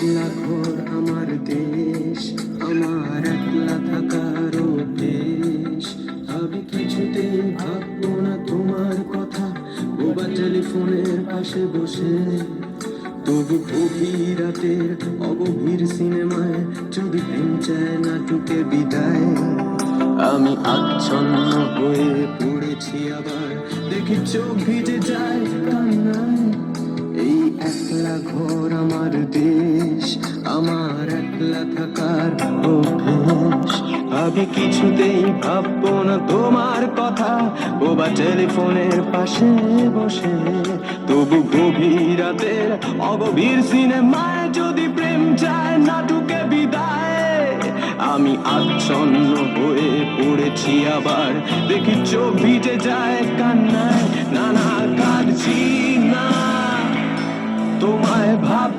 একলা ঘর আমার দেশ, আমার একলা থাকার দেশ। আমি কিছুতেই ভাববো না তোমার কথা, বোবা টেলিফোনের পাশে বসে। তবু গভীর রাতের অগভীর সিনেমায় যদি প্রেম চায় নাটুকে বিদায়। আমি আচ্ছন্ন হয়ে পড়েছি আবার, দেখি চোখ ভিজে যায় কান্নায়। এই একলা ঘর আমার দেশ, আমার একলা থাকার অভ্যেস। আমি কিছুতেই ভাববো না তোমার কথা, বোবা টেলিফোনের পাশে বসে। তবু গভীর রাতের অগভীর সিনেমায় যদি প্রেম চায় নাটুকে বিদায়। আমি আচ্ছন্ন হয়ে পড়েছি আবার, দেখি চোখ ভিজে যায় কান্নায়। না না, কাঁদছি না, তোমায় ভাব